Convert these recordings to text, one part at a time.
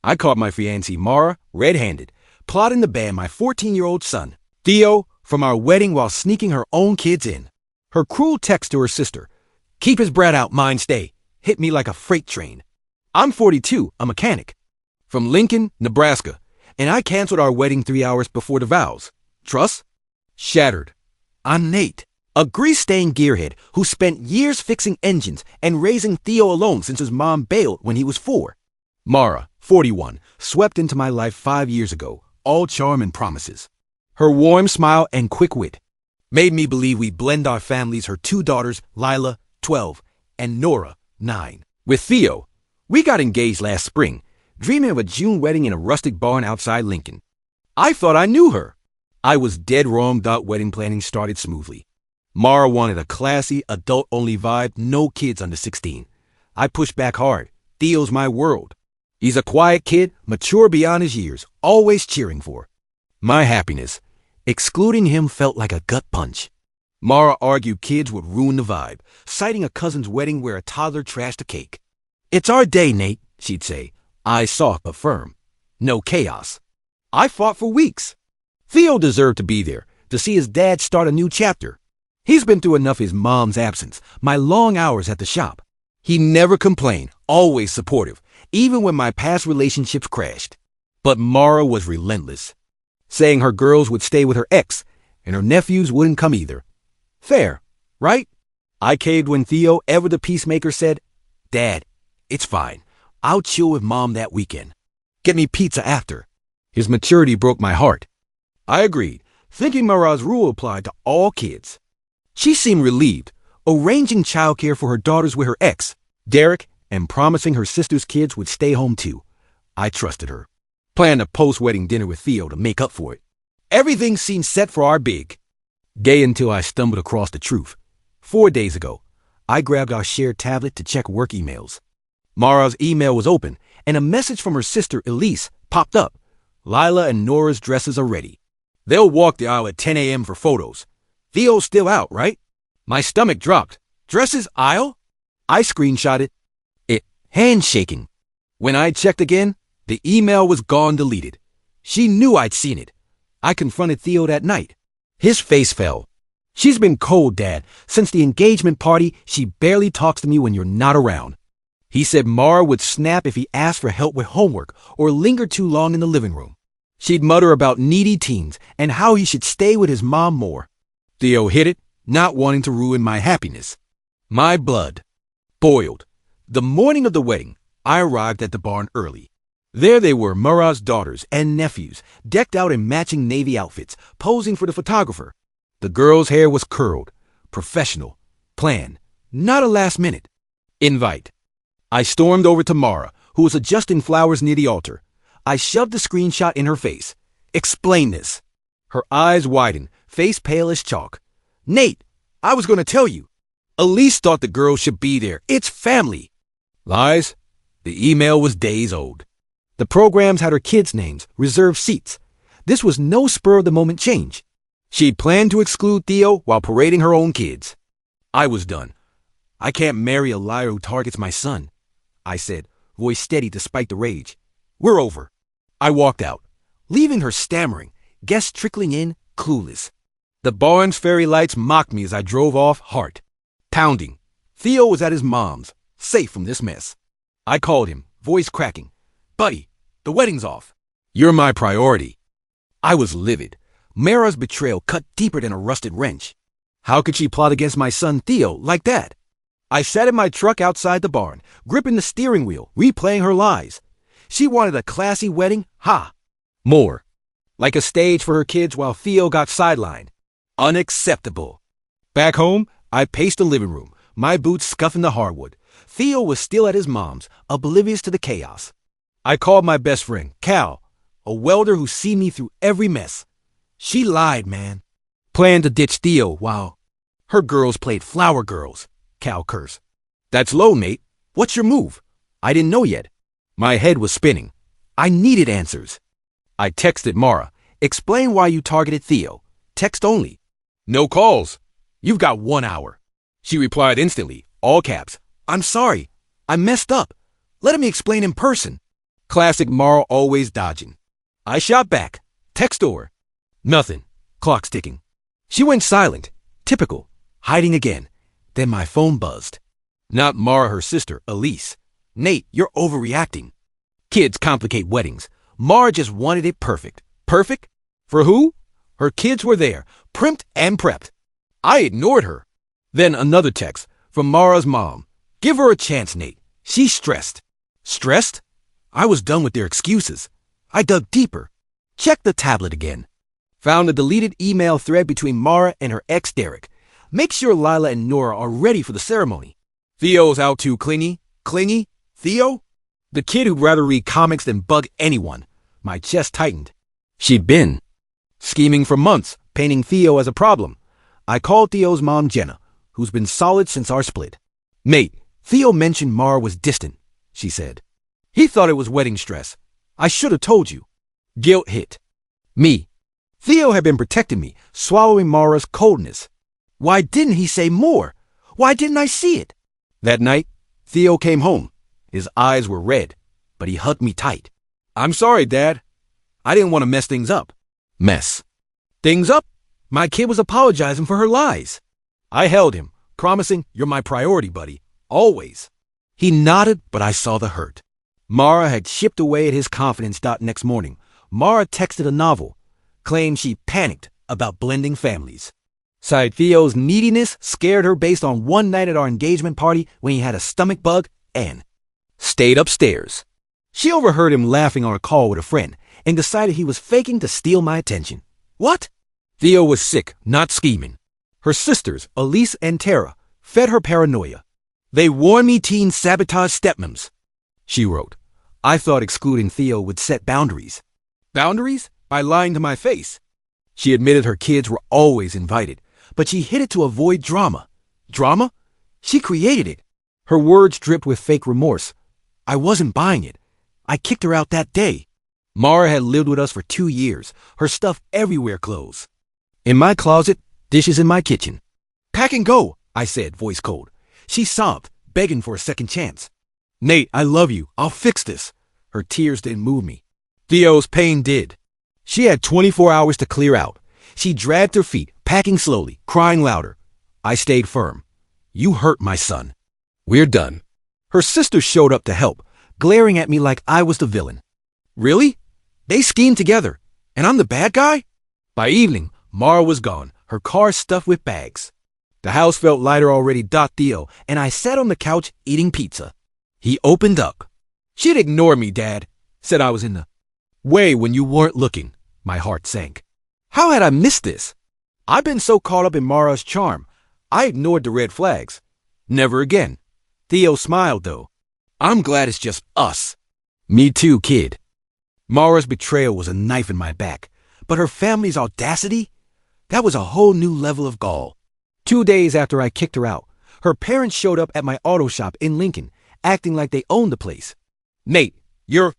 I caught my fiancée Mara red-handed, plotting to ban my 14-year-old son, Theo, from our wedding while sneaking her own kids in. Her cruel text to her sister, "Keep his brat out, mine stay," hit me like a freight train. I'm 42, a mechanic, from Lincoln, Nebraska, and I canceled our wedding 3 hours before the vows. Trust? Shattered. I'm Nate, a grease-stained gearhead who spent years fixing engines and raising Theo alone since his mom bailed when he was 4. Mara, 41, swept into my life 5 years ago, all charm and promises. Her warm smile and quick wit made me believe we'd blend our families. Her 2 daughters, Lila, 12, and Nora, 9. With Theo, we got engaged last spring, dreaming of a June wedding in a rustic barn outside Lincoln. I thought I knew her. I was dead wrong. Wedding planning started smoothly. Mara wanted a classy, adult-only vibe, no kids under 16. I pushed back hard. Theo's my world. He's a quiet kid, mature beyond his years, always cheering for my happiness. Excluding him felt like a gut punch. Mara argued kids would ruin the vibe, citing a cousin's wedding where a toddler trashed a cake. "It's our day, Nate," she'd say, eyes soft but firm. No chaos. I fought for weeks. Theo deserved to be there, to see his dad start a new chapter. He's been through enough his mom's absence, my long hours at the shop. He never complained, always supportive, even when my past relationships crashed. But Mara was relentless, saying her girls would stay with her ex and her nephews wouldn't come either. Fair, right? I caved when Theo, ever the peacemaker, said, "Dad, it's fine. I'll chill with Mom that weekend. Get me pizza after." His maturity broke my heart. I agreed, thinking Mara's rule applied to all kids. She seemed relieved, arranging childcare for her daughters with her ex, Derek, and promising her sister's kids would stay home too. I trusted her. Planned a post-wedding dinner with Theo to make up for it. Everything seemed set for our big day until I stumbled across the truth. 4 days ago, I grabbed our shared tablet to check work emails. Mara's email was open, and a message from her sister Elise popped up. "Lila and Nora's dresses are ready. They'll walk the aisle at 10 a.m. for photos. Theo's still out, right?" My stomach dropped. "Dresses aisle?" I screenshotted it, handshaking. When I checked again, the email was gone, deleted. She knew I'd seen it. I confronted Theo that night. His face fell. "She's been cold, Dad. Since the engagement party, she barely talks to me when you're not around." He said Mara would snap if he asked for help with homework or lingered too long in the living room. She'd mutter about needy teens and how he should stay with his mom more. Theo hit it, not wanting to ruin my happiness. My blood boiled. The morning of the wedding, I arrived at the barn early. There they were, Mara's daughters and nephews, decked out in matching navy outfits, posing for the photographer. The girl's hair was curled, professional, planned, not a last-minute invite. I stormed over to Mara, who was adjusting flowers near the altar. I shoved the screenshot in her face. "Explain this." Her eyes widened, face pale as chalk. "Nate, I was going to tell you. Elise thought the girls should be there. It's family." Lies. The email was days old. The programs had her kids' names, reserved seats. This was no spur-of-the-moment change. She'd planned to exclude Theo while parading her own kids. I was done. "I can't marry a liar who targets my son," I said, voice steady despite the rage. "We're over." I walked out, leaving her stammering, guests trickling in, clueless. The barn's fairy lights mocked me as I drove off, heart pounding. Theo was at his mom's, safe from this mess. I called him, voice cracking. "Buddy, the wedding's off. You're my priority." I was livid. Mara's betrayal cut deeper than a rusted wrench. How could she plot against my son Theo like that? I sat in my truck outside the barn, gripping the steering wheel, replaying her lies. She wanted a classy wedding, more. Like a stage for her kids while Theo got sidelined. Unacceptable. Back home, I paced the living room, my boots scuffing the hardwood. Theo was still at his mom's, oblivious to the chaos. I called my best friend, Cal, a welder who's seen me through every mess. She lied, man. Planned to ditch Theo while her girls played flower girls, Cal cursed. "That's low, Nate. What's your move?" I didn't know yet. My head was spinning. I needed answers. I texted Mara. "Explain why you targeted Theo. Text only. No calls. You've got 1 hour." She replied instantly, all caps. "I'm sorry. I messed up. Let me explain in person." Classic Mara always dodging. I shot back. Text her. Nothing. Clock's ticking. She went silent. Typical. Hiding again. Then my phone buzzed. Not Mara, her sister, Elise. Nate, you're overreacting. Kids complicate weddings. Mara just wanted it perfect. Perfect? For who? Her kids were there, primped and prepped. I ignored her. Then another text from Mara's mom. Give her a chance, Nate. She's stressed. Stressed? I was done with their excuses. I dug deeper. Checked the tablet again. Found a deleted email thread between Mara and her ex Derek. Make sure Lila and Nora are ready for the ceremony. Theo's out too clingy. Clingy? Theo? The kid who'd rather read comics than bug anyone. My chest tightened. She'd been scheming for months, painting Theo as a problem. I called Theo's mom, Jenna, who's been solid since our split. Mate, Theo mentioned Mara was distant, she said. He thought it was wedding stress. I should have told you. Guilt hit. Me. Theo had been protecting me, swallowing Mara's coldness. Why didn't he say more? Why didn't I see it? That night, Theo came home. His eyes were red, but he hugged me tight. I'm sorry, Dad. I didn't want to mess things up. Mess. Things up? My kid was apologizing for her lies. I held him, promising, you're my priority, buddy. Always. He nodded, but I saw the hurt. Mara had chipped away at his confidence. Next morning, Mara texted a novel, claimed she panicked about blending families. Sighed Theo's neediness scared her based on one night at our engagement party when he had a stomach bug and stayed upstairs. She overheard him laughing on a call with a friend and decided he was faking to steal my attention. What? Theo was sick, not scheming. Her sisters, Elise and Tara, fed her paranoia. They warned me teens sabotage stepmoms. She wrote, I thought excluding Theo would set boundaries. Boundaries? By lying to my face. She admitted her kids were always invited, but she hid it to avoid drama. Drama? She created it. Her words dripped with fake remorse. I wasn't buying it. I kicked her out that day. Mara had lived with us for 2 years, her stuff everywhere clothes. In my closet, dishes in my kitchen. Pack and go, I said, voice cold. She sobbed, begging for a second chance. Nate, I love you. I'll fix this. Her tears didn't move me. Theo's pain did. She had 24 hours to clear out. She dragged her feet, packing slowly, crying louder. I stayed firm. You hurt my son. We're done. Her sister showed up to help, glaring at me like I was the villain. Really? They schemed together, and I'm the bad guy? By evening, Mara was gone, her car stuffed with bags. The house felt lighter already. Theo, and I sat on the couch eating pizza. He opened up. She'd ignored me, Dad. Said I was in the way when you weren't looking. My heart sank. How had I missed this? I've been so caught up in Mara's charm, I ignored the red flags. Never again. Theo smiled, though. I'm glad it's just us. Me too, kid. Mara's betrayal was a knife in my back, but her family's audacity? That was a whole new level of gall. 2 days after I kicked her out, her parents showed up at my auto shop in Lincoln, acting like they owned the place. Nate, you're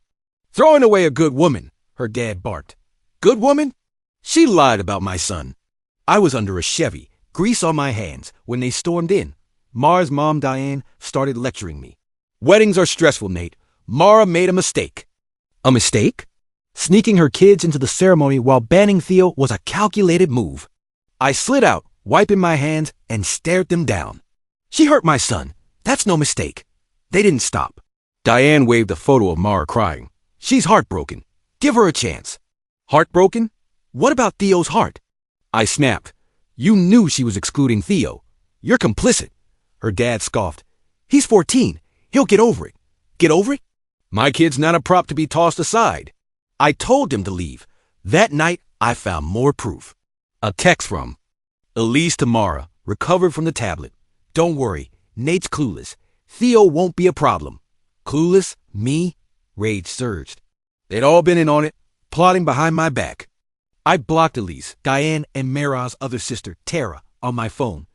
throwing away a good woman, her dad barked. Good woman? She lied about my son. I was under a Chevy, grease on my hands, when they stormed in. Mara's mom, Diane, started lecturing me. Weddings are stressful, Nate. Mara made a mistake. A mistake? Sneaking her kids into the ceremony while banning Theo was a calculated move. I slid out, wiping my hands, and stared them down. She hurt my son. That's no mistake. They didn't stop. Diane waved a photo of Mara crying. She's heartbroken. Give her a chance. Heartbroken? What about Theo's heart? I snapped. You knew she was excluding Theo. You're complicit. Her dad scoffed. He's 14. He'll get over it. Get over it? My kid's not a prop to be tossed aside. I told him to leave. That night, I found more proof. A text from Elise to Mara, recovered from the tablet. Don't worry, Nate's clueless. Theo won't be a problem. Clueless? Me? Rage surged. They'd all been in on it, plotting behind my back. I blocked Elise, Diane, and Mara's other sister, Tara, on my phone.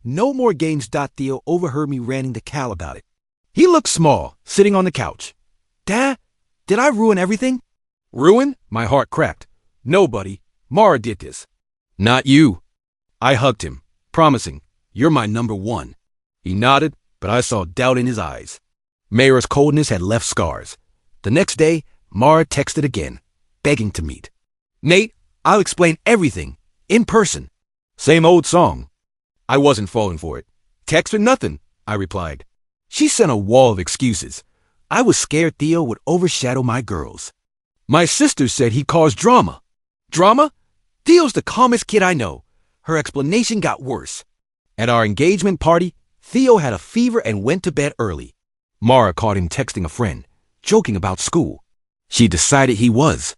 No more games. Theo overheard me ranting to Cal about it. He looked small, sitting on the couch. Dad, did I ruin everything? Ruin? My heart cracked. No, buddy. Mara did this. Not you. I hugged him, promising, you're my number one. He nodded, but I saw doubt in his eyes. Mara's coldness had left scars. The next day, Mara texted again, begging to meet. Nate, I'll explain everything, in person. Same old song. I wasn't falling for it. Text or nothing, I replied. She sent a wall of excuses. I was scared Theo would overshadow my girls. My sister said he caused drama. Drama? Theo's the calmest kid I know. Her explanation got worse. At our engagement party, Theo had a fever and went to bed early. Mara caught him texting a friend, joking about school. She decided he was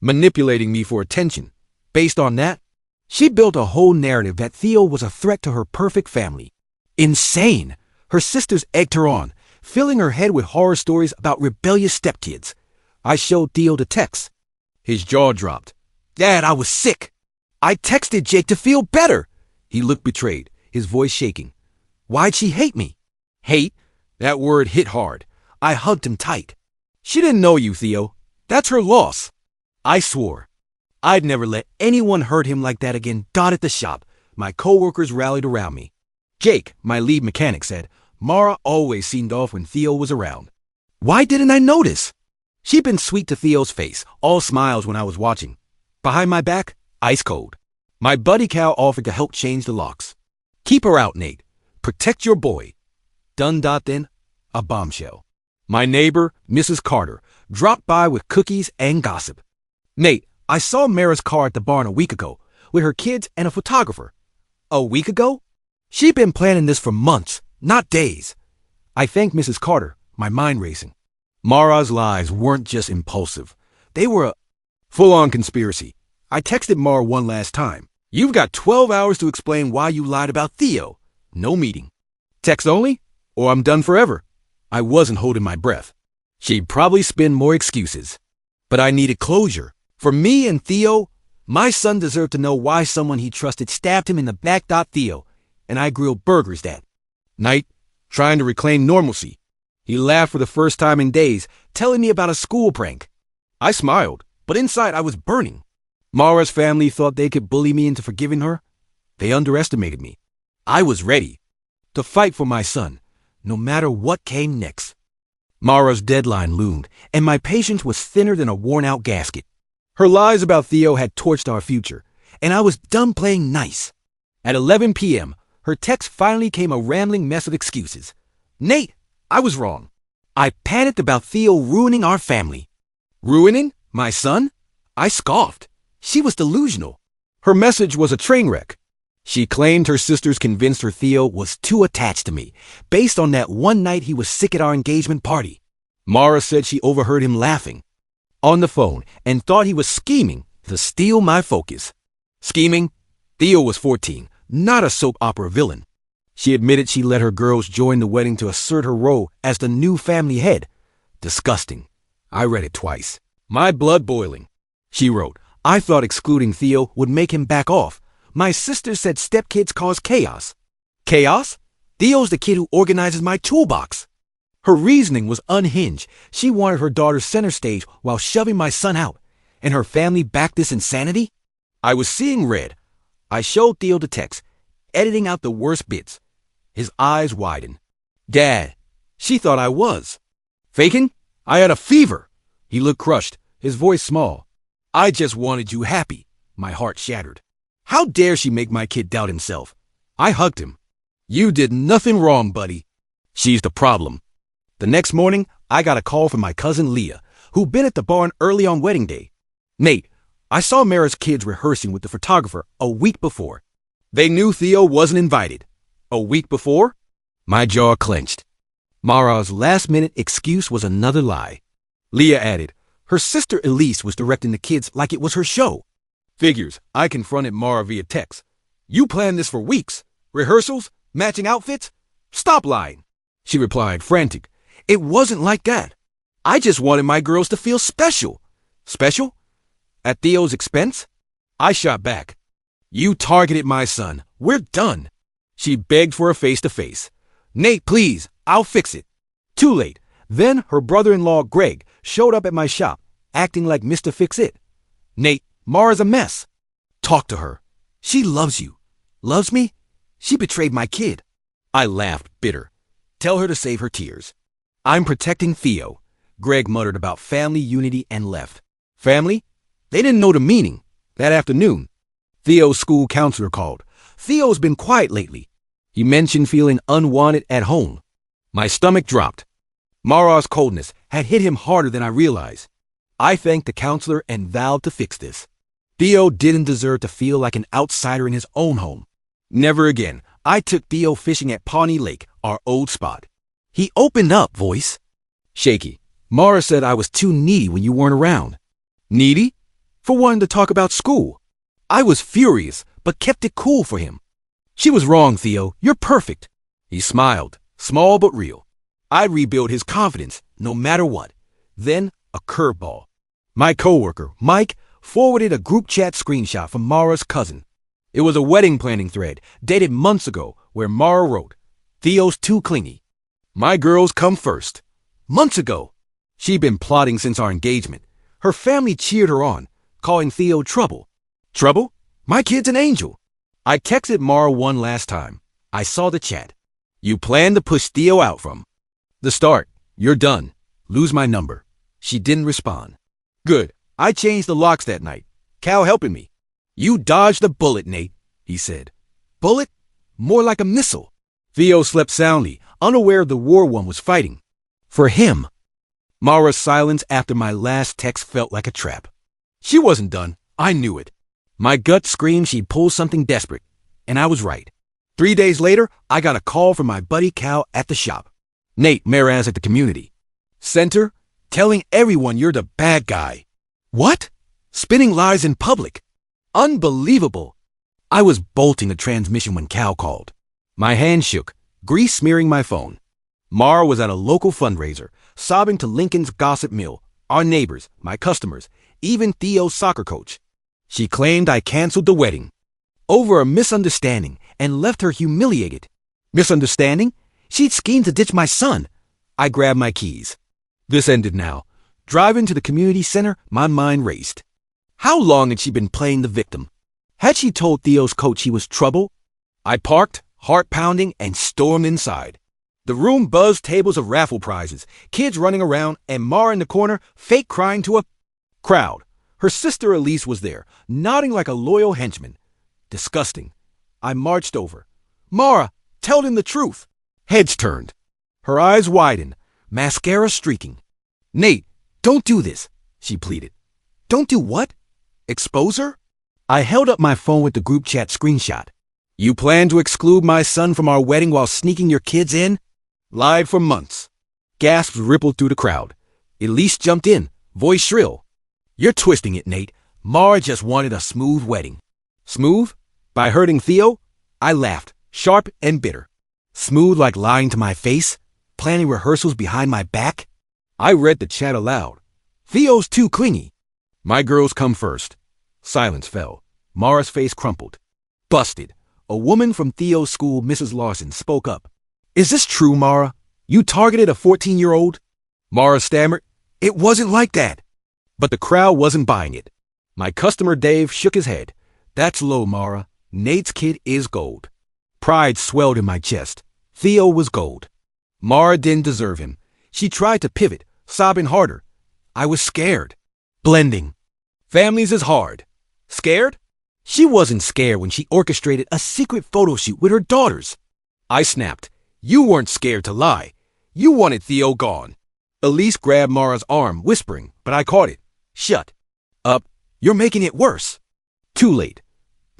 manipulating me for attention. Based on that, she built a whole narrative that Theo was a threat to her perfect family. Insane! Her sisters egged her on, filling her head with horror stories about rebellious stepkids. I showed Theo the text. His jaw dropped. Dad, I was sick. I texted Jake to feel better. He looked betrayed, his voice shaking. Why'd she hate me? Hate? That word hit hard. I hugged him tight. She didn't know you, Theo. That's her loss. I swore. I'd never let anyone hurt him like that again. At the shop, my coworkers rallied around me. Jake, my lead mechanic, said, Mara always seemed off when Theo was around. Why didn't I notice? She'd been sweet to Theo's face, all smiles when I was watching. Behind my back, ice cold. My buddy Cal offered to help change the locks. Keep her out, Nate. Protect your boy. Done. Then, a bombshell. My neighbor, Mrs. Carter, dropped by with cookies and gossip. Nate, I saw Mara's car at the barn a week ago, with her kids and a photographer. A week ago? She'd been planning this for months, not days. I thanked Mrs. Carter, my mind racing. Mara's lies weren't just impulsive. They were a full-on conspiracy. I texted Mara one last time. You've got 12 hours to explain why you lied about Theo. No meeting. Text only, or I'm done forever. I wasn't holding my breath. She'd probably spin more excuses. But I needed closure. For me and Theo, my son deserved to know why someone he trusted stabbed him in the back. Theo, and I grilled burgers that night, trying to reclaim normalcy. He laughed for the first time in days, telling me about a school prank. I smiled, but inside I was burning. Mara's family thought they could bully me into forgiving her. They underestimated me. I was ready to fight for my son, no matter what came next. Mara's deadline loomed, and my patience was thinner than a worn-out gasket. Her lies about Theo had torched our future, and I was done playing nice. At 11 p.m., her text finally came a rambling mess of excuses. Nate, I was wrong. I panicked about Theo ruining our family. Ruining? My son? I scoffed. She was delusional. Her message was a train wreck. She claimed her sisters convinced her Theo was too attached to me, based on that one night he was sick at our engagement party. Mara said she overheard him laughing on the phone and thought he was scheming to steal my focus. Scheming? Theo was 14, not a soap opera villain. She admitted she let her girls join the wedding to assert her role as the new family head. Disgusting. I read it twice. My blood boiling. She wrote, I thought excluding Theo would make him back off. My sister said stepkids cause chaos. Chaos? Theo's the kid who organizes my toolbox. Her reasoning was unhinged. She wanted her daughter center stage while shoving my son out. And her family backed this insanity? I was seeing red. I showed Theo the text, editing out the worst bits. His eyes widened. Dad, she thought I was faking? I had a fever. He looked crushed, his voice small. I just wanted you happy. My heart shattered. How dare she make my kid doubt himself? I hugged him. You did nothing wrong, buddy. She's the problem. The next morning, I got a call from my cousin Leah, who'd been at the barn early on wedding day. Nate, I saw Mara's kids rehearsing with the photographer a week before. They knew Theo wasn't invited. A week before? My jaw clenched. Mara's last-minute excuse was another lie. Leah added, her sister Elise was directing the kids like it was her show. Figures, I confronted Mara via text. You planned this for weeks. Rehearsals? Matching outfits? Stop lying. She replied, frantic. It wasn't like that. I just wanted my girls to feel special. Special? At Theo's expense? I shot back. You targeted my son. We're done. She begged for a face-to-face. Nate, please, I'll fix it. Too late. Then her brother-in-law, Greg, showed up at my shop, acting like Mr. Fix-It. Nate, Mara's a mess. Talk to her. She loves you. Loves me? She betrayed my kid. I laughed, bitter. Tell her to save her tears. I'm protecting Theo. Greg muttered about family unity and left. Family? They didn't know the meaning. That afternoon, Theo's school counselor called. Theo's been quiet lately. He mentioned feeling unwanted at home. My stomach dropped. Mara's coldness had hit him harder than I realized. I thanked the counselor and vowed to fix this. Theo didn't deserve to feel like an outsider in his own home. Never again. I took Theo fishing at Pawnee Lake, our old spot. He opened up, voice shaky. Mara said I was too needy when you weren't around. Needy? For wanting to talk about school. I was furious, but kept it cool for him. She was wrong, Theo. You're perfect. He smiled, small but real. I'd rebuild his confidence, no matter what. Then, a curveball. My coworker, Mike, forwarded a group chat screenshot from Mara's cousin. It was a wedding planning thread, dated months ago, where Mara wrote, Theo's too clingy. My girls come first. Months ago. She'd been plotting since our engagement. Her family cheered her on, calling Theo trouble. Trouble? My kid's an angel. I texted Mara one last time. I saw the chat. You plan to push Theo out from the start. You're done. Lose my number. She didn't respond. Good. I changed the locks that night. Cal helping me. You dodged a bullet, Nate, he said. Bullet? More like a missile. Theo slept soundly, unaware the war one was fighting. For him. Mara's silence after my last text felt like a trap. She wasn't done. I knew it. My gut screamed she'd pull something desperate, and I was right. 3 days later, I got a call from my buddy Cal at the shop. Nate, Meraz at the community center, telling everyone you're the bad guy. What? Spinning lies in public. Unbelievable. I was bolting the transmission when Cal called. My hand shook, grease smearing my phone. Mara was at a local fundraiser, sobbing to Lincoln's gossip mill, our neighbors, my customers, even Theo's soccer coach. She claimed I canceled the wedding over a misunderstanding and left her humiliated. Misunderstanding? She'd schemed to ditch my son. I grabbed my keys. This ended now. Driving to the community center, my mind raced. How long had she been playing the victim? Had she told Theo's coach he was trouble? I parked, heart pounding, and stormed inside. The room buzzed tables of raffle prizes, kids running around, and Mara in the corner, fake crying to a crowd. Her sister Elise was there, nodding like a loyal henchman. Disgusting. I marched over. Mara, tell them the truth. Heads turned. Her eyes widened, mascara streaking. Nate, don't do this, she pleaded. Don't do what? Expose her? I held up my phone with the group chat screenshot. You plan to exclude my son from our wedding while sneaking your kids in? Lied for months. Gasps rippled through the crowd. Elise jumped in, voice shrill. You're twisting it, Nate. Mara just wanted a smooth wedding. Smooth? By hurting Theo? I laughed, sharp and bitter. Smooth like lying to my face? Planning rehearsals behind my back? I read the chat aloud. Theo's too clingy. My girls come first. Silence fell. Mara's face crumpled. Busted. A woman from Theo's school, Mrs. Larson, spoke up. Is this true, Mara? You targeted a 14-year-old? Mara stammered. It wasn't like that. But the crowd wasn't buying it. My customer Dave shook his head. That's low, Mara. Nate's kid is gold. Pride swelled in my chest. Theo was gold. Mara didn't deserve him. She tried to pivot, sobbing harder. I was scared. Blending. Families is hard. Scared? She wasn't scared when she orchestrated a secret photo shoot with her daughters. I snapped. You weren't scared to lie. You wanted Theo gone. Elise grabbed Mara's arm, whispering, but I caught it. Shut up. You're making it worse. Too late.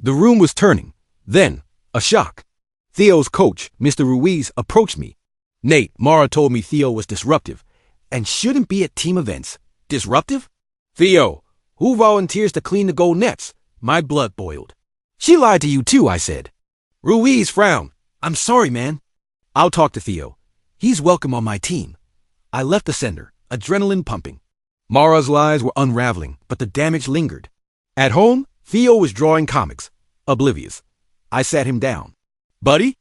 The room was turning. Then, a shock. Theo's coach, Mr. Ruiz, approached me. Nate, Mara told me Theo was disruptive and shouldn't be at team events. Disruptive? Theo, who volunteers to clean the goal nets? My blood boiled. She lied to you too, I said. Ruiz frowned. I'm sorry, man. I'll talk to Theo. He's welcome on my team. I left the center, adrenaline pumping. Mara's lies were unraveling, but the damage lingered. At home, Theo was drawing comics, oblivious. I sat him down. Buddy?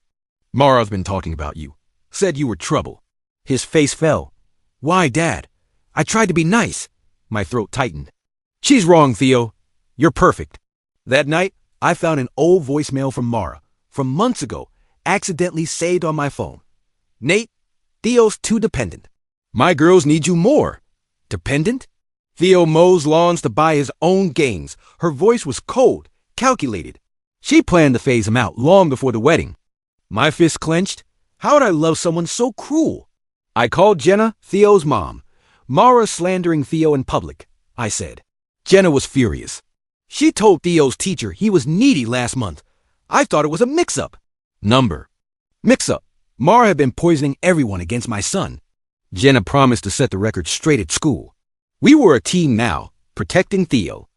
Mara's been talking about you. Said you were trouble. His face fell. Why, Dad? I tried to be nice. My throat tightened. She's wrong, Theo. You're perfect. That night, I found an old voicemail from Mara, from months ago, accidentally saved on my phone. Nate, Theo's too dependent. My girls need you more. Dependent? Theo mows lawns to buy his own games. Her voice was cold, calculated. She planned to phase him out long before the wedding. My fist clenched. How would I love someone so cruel? I called Jenna, Theo's mom. Mara slandering Theo in public, I said. Jenna was furious. She told Theo's teacher he was needy last month. I thought it was a mix-up. Mix-up. Mara had been poisoning everyone against my son. Jenna promised to set the record straight at school. We were a team now, protecting Theo.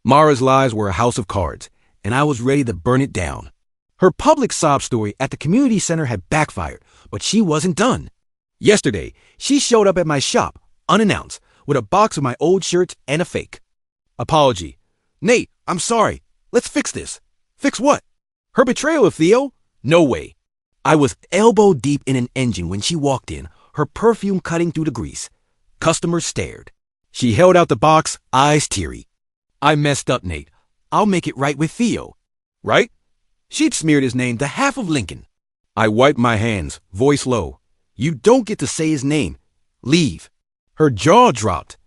Mara's lies were a house of cards, and I was ready to burn it down. Her public sob story at the community center had backfired, but she wasn't done. Yesterday, she showed up at my shop, unannounced, with a box of my old shirts and a fake apology. Nate, I'm sorry. Let's fix this. Fix what? Her betrayal of Theo? No way. I was elbow deep in an engine when she walked in, her perfume cutting through the grease. Customers stared. She held out the box, eyes teary. I messed up, Nate. I'll make it right with Theo. Right? She'd smeared his name to half of Lincoln. I wiped my hands, voice low. You don't get to say his name. Leave. Her jaw dropped.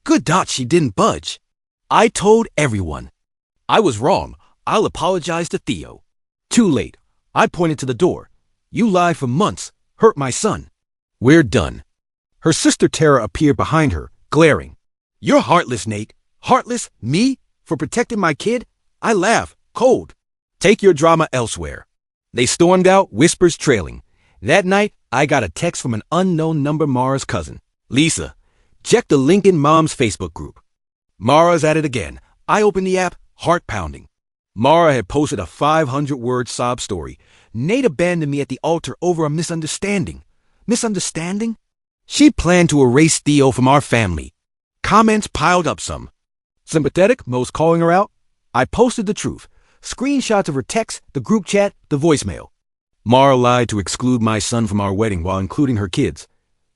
Good dot she didn't budge. I told everyone. I was wrong. I'll apologize to Theo. Too late. I pointed to the door. You lied for months. Hurt my son. We're done. Her sister Tara appeared behind her, glaring. You're heartless, Nate. Heartless? Me? For protecting my kid? I laugh. Cold. Take your drama elsewhere. They stormed out, whispers trailing. That night, I got a text from an unknown number, Mara's cousin. Lisa, check the Lincoln Mom's Facebook group. Mara's at it again. I opened the app, heart pounding. Mara had posted a 500-word sob story. Nate abandoned me at the altar over a misunderstanding. Misunderstanding? She planned to erase Theo from our family. Comments piled up some. Sympathetic, most calling her out. I posted the truth. Screenshots of her text, the group chat, the voicemail. Mara lied to exclude my son from our wedding while including her kids.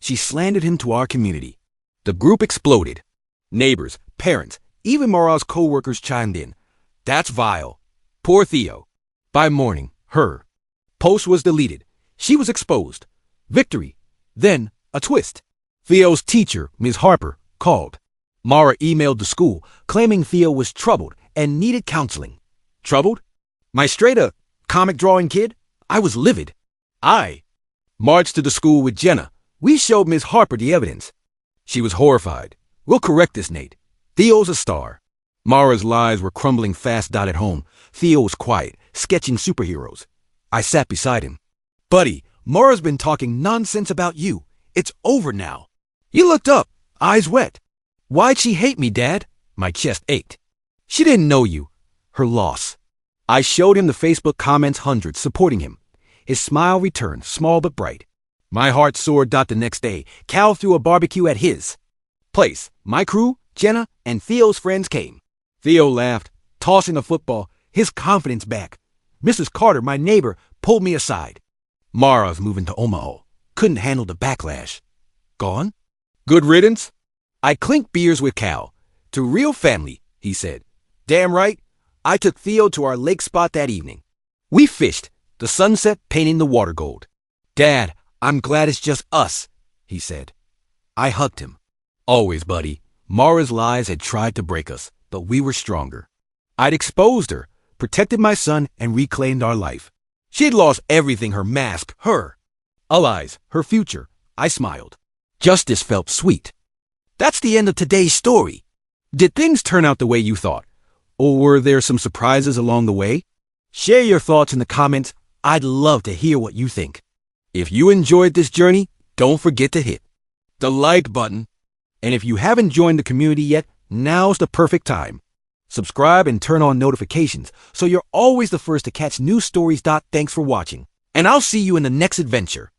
She slandered him to our community. The group exploded. Neighbors, parents, even Mara's co-workers chimed in. That's vile. Poor Theo. By morning, her post was deleted. She was exposed. Victory. Then, a twist. Theo's teacher, Ms. Harper, called. Mara emailed the school, claiming Theo was troubled and needed counseling. Troubled? My straight-up comic drawing kid? I was livid. I marched to the school with Jenna. We showed Ms. Harper the evidence. She was horrified. We'll correct this, Nate. Theo's a star. Mara's lies were crumbling fast. At home, Theo was quiet, sketching superheroes. I sat beside him. Buddy, Mara's been talking nonsense about you. It's over now. He looked up, eyes wet. Why'd she hate me, Dad? My chest ached. She didn't know you. Her loss. I showed him the Facebook comments, hundreds supporting him. His smile returned, small but bright. My heart soared. The next day, Cal threw a barbecue at his place. My crew, Jenna, and Theo's friends came. Theo laughed, tossing a football, his confidence back. Mrs. Carter, my neighbor, pulled me aside. Mara's moving to Omaha. Couldn't handle the backlash. Gone? Good riddance? I clinked beers with Cal. To real family, he said. Damn right. I took Theo to our lake spot that evening. We fished, the sunset painting the water gold. Dad, I'm glad it's just us, he said. I hugged him. Always, buddy. Mara's lies had tried to break us, but we were stronger. I'd exposed her, protected my son, and reclaimed our life. She'd lost everything, her mask, her allies, her future. I smiled. Justice felt sweet. That's the end of today's story. Did things turn out the way you thought? Or were there some surprises along the way? Share your thoughts in the comments. I'd love to hear what you think. If you enjoyed this journey, don't forget to hit the like button. And if you haven't joined the community yet, now's the perfect time. Subscribe and turn on notifications so you're always the first to catch new stories. Thanks for watching, and I'll see you in the next adventure.